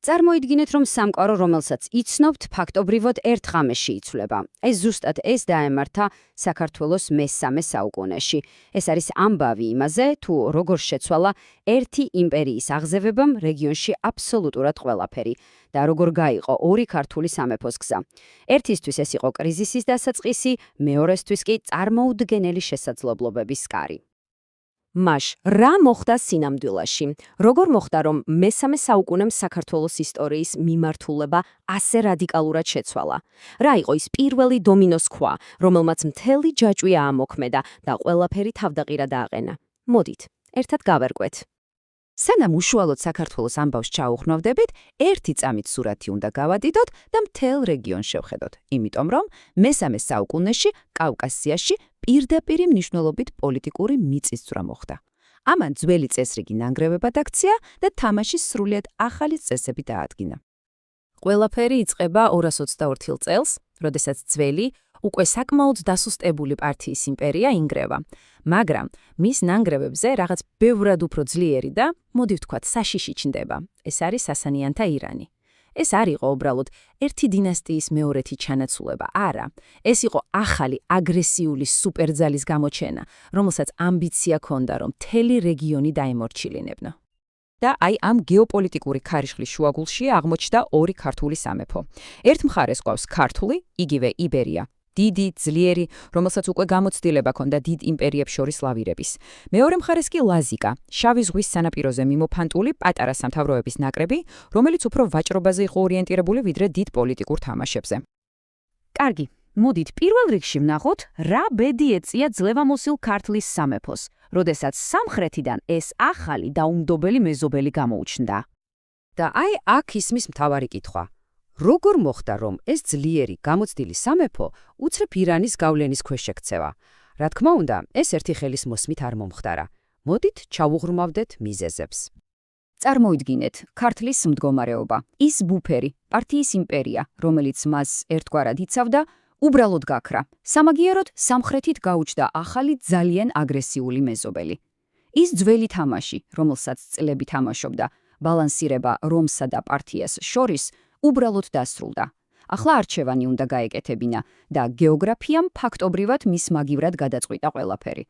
წარმოიდგინეთ, რომ სამყარო, რომელსაც იცნობთ, ფაქტობრივად ერთ ღამეში იცვლება. ზუსტად ეს დაემართა საქართველოს მესამე საუკუნეში. ეს არის ამბავი იმაზე, თუ როგორ შეცვალა ერთი იმპერიის აღზევებამ რეგიონში აბსოლუტურად ყველაფერი და როგორ გაიყო ორი ქართული სამეფოს გზა. ერთისთვის ეს იყო კრიზისის დასაწყისი, მეორესთვის კი წარმოუდგენელი შესაძლებლობების კარი. მაშ, რა მოხდა სინამდვილეში? როგორ მოხდა, რომ მესამე საუკუნემ საქართველოს ისტორიის მიმართულება ასე რადიკალურად შეცვალა? რა იყო ის პირველი დომინოს ქვა, რომელმაც მთელი ჯაჭვი აამოქმედა და ყველაფერი თავდაყირა დააყენა? მოდით, ერთად გავერკვეთ. სანამ უშუალოდ საქართველოს ამბავს ჩაუღრმავდებით, ერთი წამით სურათი უნდა გავადიდოთ და მთელ რეგიონს შევხედოთ, იმიტომ რომ მესამე საუკუნეში კავკასიაში პირდაპირი მნიშვნელობით პოლიტიკური მიწისძვრა მოხდა. ამან ძველი წესრიგი ნანგრევებად აქცია და თამაშის სრულიად ახალი წესები დაადგინა. ყველაფერი იწყება 222 წელს, როდესაც ძველი, უკვე საკმაოდ დასუსტებული პართიის იმპერია ინგრევა. მაგრამ მის ნანგრევებზე რაღაც ბევრად უფრო ძლიერი და, მოდი ვთქვათ, საშიში ჩნდება. ეს არის სასანიანთა ირანი. ეს არ იყო უბრალოდ ერთი დინასტიის მეორეთი ჩანაცვლება, არა. ეს იყო ახალი აგრესიული სუპერძალის გამოჩენა, რომელსაც ამბიცია ჰქონდა, რომ მთელი რეგიონი დაემორჩილინებნა. და აი ამ გეოპოლიტიკური ქარიშხლის შუაგულშია აღმოჩნდა ორი ქართული სამეფო. ერთ მხარეს გვაქვს ქართული, იგივე იბერია. დიდი, ძლიერი, რომელსაც უკვე გამოცდილება ჰქონდა დიდ იმპერიებს შორის ლავირების. მეორე მხარეს კი ლაზიკა, შავი ზღვის სანაპიროზე მიმოფანტული პატარა სამთავროების ნაკრები, რომელიც უფრო ვაჭრობაზე იყო ორიენტირებული ვიდრე დიდ პოლიტიკურ თამაშებზე. კარგი, მოდით პირველ რიგში ვნახოთ, რა ბედი ეწია ძლევამოსილ ქართლის სამეფოს, როდესაც სამხრეთიდან ეს ახალი და უმდობელი მეზობელი გამოუჩნდა. და აი აქ ისმის მთავარი კითხვა. როგორ მოხდა, რომ ეს ძლიერი, გამოცდილი სამეფო უცრებ ირანის გავლენის ქვეშ შექცევა? რა თქმა უნდა, ეს ერთი ხელის მოსმით არ მომხდარა. მოდით ჩავუღრმავდეთ მიზეზებს. წარმოიდგინეთ, ქართლის მდგომარეობა, ის ბუფერი, პართიის იმპერია, რომელიც მას ერთგვარად იცავდა, უბრალოდ გაქრა. სამაგიეროდ სამხრეთით გაუჩნდა ახალი ძალიან აგრესიული მეზობელი. ის ძველი თამაში, რომელსაც წლები თამაშობდა, ბალანსირება რომსა და პართიას შორის, უბრალოდ დასრულდა. ახლა არჩევანი უნდა გაეკეთებინა და გეოგრაფიამ ფაქტობრივად მის მაგივრად გადაწყვიტა ყველაფერი.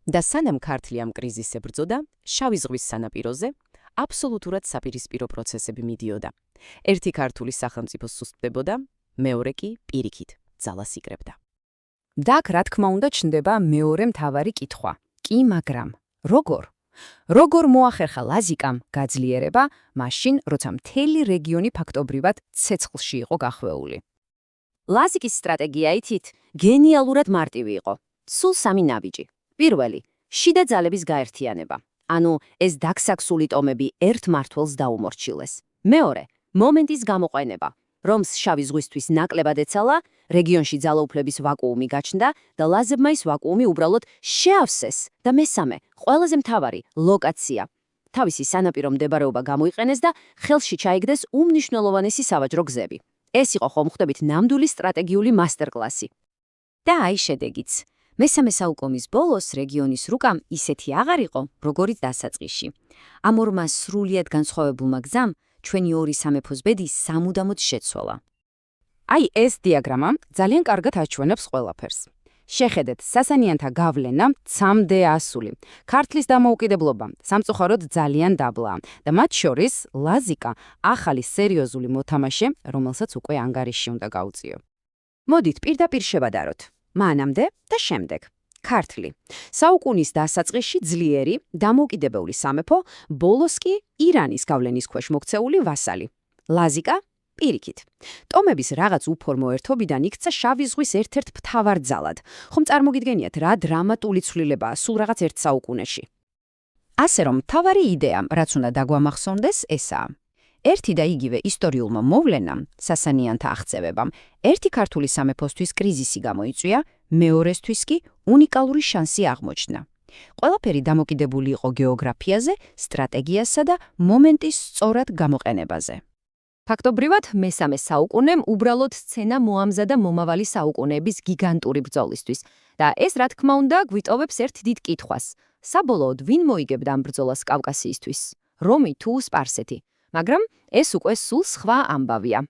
და სანამ ქართლი ამ კრიზისს ებრძოდა, შავი ზღვის სანაპიროზე აბსოლუტურად საპირისპირო პროცესები მიდიოდა. ერთი ქართული სახელმწიფო სუსტდებოდა, მეორე კი პირიქით ძალას იკრებდა. და აქ რა თქმა უნდა ჩნდება მეორე მთავარი კითხვა. კი, მაგრამ როგორ? როგორ მოახერხა ლაზიკამ გაძლიერება, მაშინ, როცა მთელი რეგიონი ფაქტობრივად ცეცხლში იყო გახვეული? ლაზიკის სტრატეგია ითით გენიალურად მარტივი იყო. სულ სამი ნაბიჯი. პირველი, შიდა ძალების გაერთიანება. ანუ ეს დაქსაქსული ტომები ერთ მმართველს დაუმორჩილეს. მეორე, მომენტის გამოყენება. რომს შავი ზღვისთვის ნაკლებად ეცალა, რეგიონში ძალაუფლების ვაკუუმი გაჩნდა და ლაზებმა ის ვაკუუმი უბრალოდ შეავსეს. და მესამე, ყველაზე მთავარი, ლოკაცია. თავისი სანაპირო მდებარეობა გამოიყენეს და ხელში ჩაიგდეს უმნიშვნელოვანესი სავაჭრო გზები. ეს იყო ხომხდებით ნამდვილი სტრატეგიული მასტერკლასი. და აი შედეგიც. მესამე საუკუნის ბოლოს რეგიონის რუკამ ისეთი აღარ იყო, როგორიც დასაწყისში. ამ ორმა სრულიად განსხვავებულმა გზამ ჩვენი ორი სამეფოს ბედი სამუდამოდ შეცვალა. აი ეს დიაგრამა ძალიან კარგად აჩვენებს ყველაფერს. შეხედეთ, სასანიანთა გავლენა 3D ასული. ქართლის დამოუკიდებლობა სამწუხაროდ ძალიან დაბლაა და მათ შორის ლაზიკა ახალი სერიოზული მოთამაშე, რომელსაც უკვე ანგარიში უნდა გაუწიო. მოდით პირდაპირ შევადაროთ. მანამდე და შემდეგ. ქართლი. საუკუნის დასაწყისში ძლიერი, დამოუკიდებელი სამეფო, ბოლოს კი ირანის გავლენის ქვეშ მოქცეული ვასალი. ლაზიკა პირიქით. ტომების რაღაც უფორმო ერთობიდან იქცა შავი ზღვის ერთ-ერთ მთავარ ძალად. ხომ წარმოგიდგენიათ, რა დრამატული ცვლილებაა სულ რაღაც ერთ საუკუნეში. ასე რომ, მთავარი იდეა, რაც უნდა დაგვამახსოვდეს, ესაა. ერთი და იგივე ისტორიულმა მოვლენამ, სასანიანთა აღწევებამ, ერთი ქართული სამეფოსთვის კრიზისი გამოიწვია, მეორესთვის კი უნიკალური შანსი აღმოჩნდა. ყველაფერი დამოკიდებული იყო გეოგრაფიაზე, სტრატეგიასა და მომენტის სწორად გამოყენებაზე. ფაქტობრივად, მესამე საუკუნემ უბრალოდ სცენა მოამზადა მომავალი საუკუნეების გიგანტური ბრძოლისთვის და ეს, რა თქმა უნდა, გვიტოვებს ერთ დიდ კითხვას. საბოლოოდ ვინ მოიგებდა ამ ბრძოლას კავკასიისთვის? რომი თუ სპარსეთი? მაგრამ ეს უკვე სულ სხვა ამბავია.